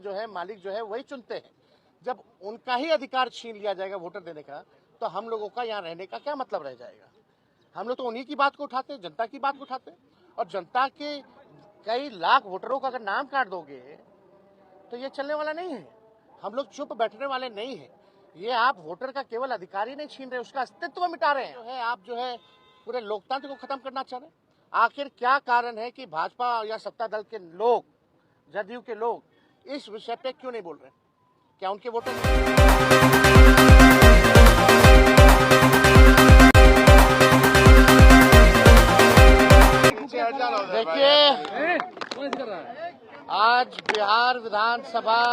जो है मालिक जो है वही चुनते हैं। जब उनका ही अधिकार छीन लिया जाएगा वोटर देने का, तो हम लोगों का यहाँ रहने का क्या मतलब रह जाएगा। हम लोग तो उन्हीं की बात को उठाते हैं, जनता की बात को उठाते हैं। और जनता के कई लाख वोटरों का अगर नाम काट दोगे तो ये चलने वाला नहीं है। हम लोग चुप बैठने वाले नहीं है। ये आप वोटर का केवल अधिकार ही नहीं छीन रहे, उसका अस्तित्व मिटा रहे हैं। जो है आप जो है पूरे लोकतंत्र को खत्म करना चाह रहे हैं। आखिर क्या कारण है कि भाजपा या सत्ता दल के लोग, जदयू के लोग इस विषय पे क्यों नहीं बोल रहे? क्या उनके वोटर देखिए, आज बिहार विधानसभा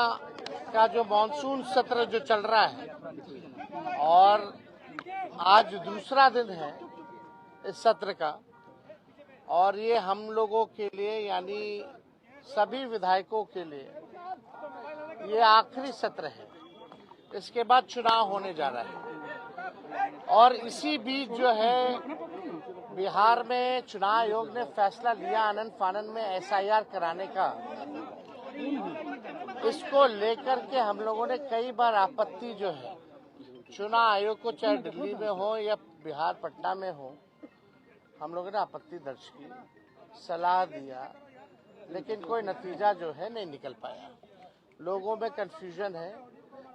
का जो मॉनसून सत्र जो चल रहा है और आज दूसरा दिन है इस सत्र का, और ये हम लोगों के लिए यानी सभी विधायकों के लिए ये आखिरी सत्र है। इसके बाद चुनाव होने जा रहा है और इसी बीच जो है बिहार में चुनाव आयोग ने फैसला लिया आनन फानन में एसआईआर कराने का। इसको लेकर के हम लोगों ने कई बार आपत्ति जो है चुनाव आयोग को, चाहे दिल्ली में हो या बिहार पटना में हो, हम लोगों ने आपत्ति दर्ज की, सलाह दिया, लेकिन कोई नतीजा जो है नहीं निकल पाया। लोगों में कंफ्यूजन है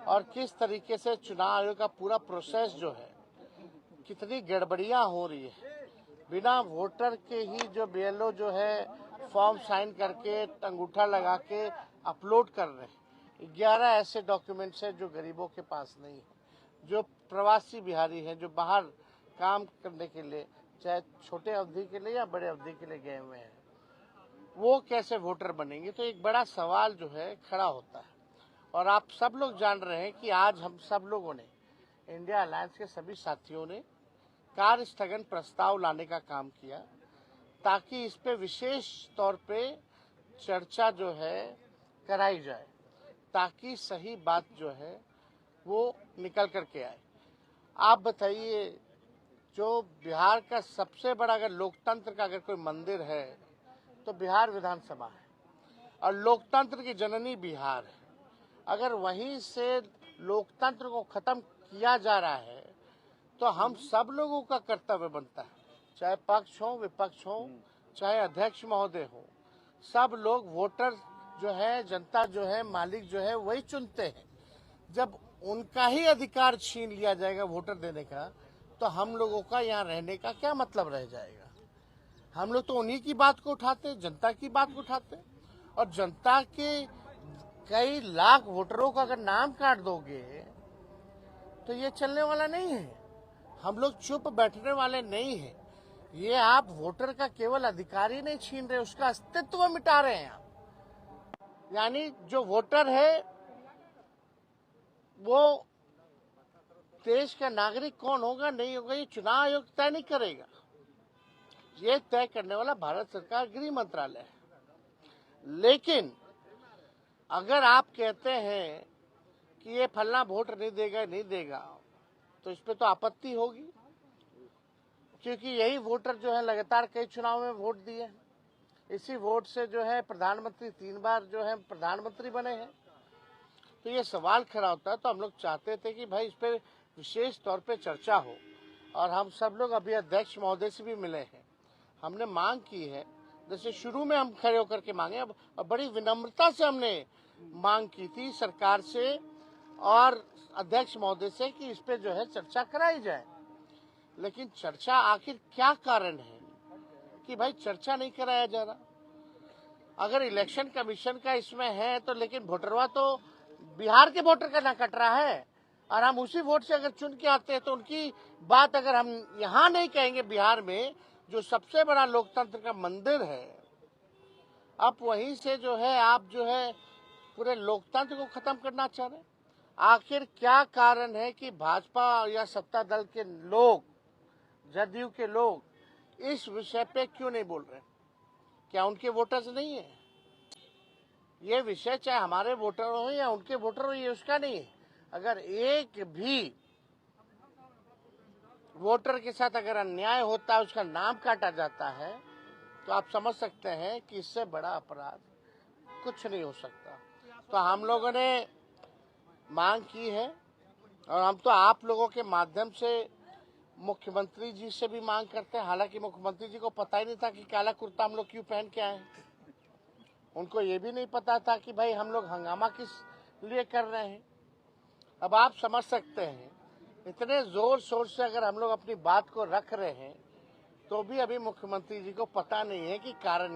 और किस तरीके से चुनाव आयोग का पूरा प्रोसेस जो है, कितनी गड़बड़ियां हो रही है। बिना वोटर के ही जो बीएलओ जो है फॉर्म साइन करके अंगूठा लगा के अपलोड कर रहे हैं। 11 ऐसे डॉक्यूमेंट्स हैं जो गरीबों के पास नहीं है, जो प्रवासी बिहारी हैं, जो बाहर काम करने के लिए, चाहे छोटे अवधि के लिए या बड़े अवधि के लिए गए हुए हैं, वो कैसे वोटर बनेंगे। तो एक बड़ा सवाल जो है खड़ा होता है। और आप सब लोग जान रहे हैं कि आज हम सब लोगों ने, इंडिया अलायंस के सभी साथियों ने कार्य स्थगन प्रस्ताव लाने का काम किया, ताकि इस पे विशेष तौर पे चर्चा जो है कराई जाए, ताकि सही बात जो है वो निकल करके आए। आप बताइए, जो बिहार का सबसे बड़ा अगर लोकतंत्र का अगर कोई मंदिर है तो बिहार विधानसभा है, और लोकतंत्र की जननी बिहार है। अगर वहीं से लोकतंत्र को खत्म किया जा रहा है तो हम सब लोगों का कर्तव्य बनता है, चाहे पक्ष हो विपक्ष हो, चाहे अध्यक्ष महोदय हो, सब लोग वोटर जो है, जनता जो है, मालिक जो है वही चुनते हैं। जब उनका ही अधिकार छीन लिया जाएगा वोटर देने का, तो हम लोगों का यहाँ रहने का क्या मतलब रह जाएगा। हम लोग तो उन्हीं की बात को उठाते हैं, जनता की बात को उठाते हैं। और जनता के कई लाख वोटरों का अगर नाम काट दोगे तो ये चलने वाला नहीं है। हम लोग चुप बैठने वाले नहीं है। ये आप वोटर का केवल अधिकार ही नहीं छीन रहे, उसका अस्तित्व मिटा रहे हैं आप। यानी जो वोटर है वो देश का नागरिक कौन होगा नहीं होगा ये चुनाव आयोग तय नहीं करेगा। ये तय करने वाला भारत सरकार गृह मंत्रालय है। लेकिन अगर आप कहते हैं कि ये फलना वोट नहीं देगा तो इस पे तो आपत्ति होगी, क्योंकि यही वोटर जो है लगातार कई चुनाव में वोट दिए। इसी वोट से जो है प्रधानमंत्री 3 बार जो है प्रधानमंत्री बने हैं। तो ये सवाल खड़ा होता है। तो हम लोग चाहते थे कि भाई इस पे विशेष तौर पे चर्चा हो, और हम सब लोग अभी अध्यक्ष महोदय से भी मिले हैं। हमने मांग की है, जैसे शुरू में हम खड़े होकर के मांगे, अब बड़ी विनम्रता से हमने मांग की थी सरकार से और अध्यक्ष महोदय से कि इस पे जो है चर्चा कराई जाए। लेकिन चर्चा आखिर क्या कारण है कि भाई चर्चा नहीं कराया जा रहा। अगर इलेक्शन कमीशन का इसमें है तो, लेकिन वोटरवा तो बिहार के वोटर का ना कट रहा है, और हम उसी वोट से अगर चुन के आते हैं तो उनकी बात अगर हम यहाँ नहीं कहेंगे, बिहार में जो सबसे बड़ा लोकतंत्र का मंदिर है, आप वहीं से जो है आप जो है पूरे लोकतंत्र को खत्म करना चाह रहे हैं। आखिर क्या कारण है कि भाजपा या सत्ता दल के लोग, जदयू के लोग इस विषय पे क्यों नहीं बोल रहे? क्या उनके वोटर्स नहीं है? ये विषय चाहे हमारे वोटर हो या उनके वोटर हो, ये उसका नहीं है। अगर एक भी वोटर के साथ अगर अन्याय होता है, उसका नाम काटा जाता है, तो आप समझ सकते हैं कि इससे बड़ा अपराध कुछ नहीं हो सकता। तो हम लोगों ने मांग की है और हम तो आप लोगों के माध्यम से मुख्यमंत्री जी से भी मांग करते हैं। हालांकि मुख्यमंत्री जी को पता ही नहीं था कि काला कुर्ता हम लोग क्यों पहन के आए हैं। उनको ये भी नहीं पता था कि भाई हम लोग हंगामा किस लिए कर रहे हैं। अब आप समझ सकते हैं, इतने जोर शोर से अगर हम लोग अपनी बात को रख रहे हैं तो भी अभी मुख्यमंत्री जी को पता नहीं है कि कारण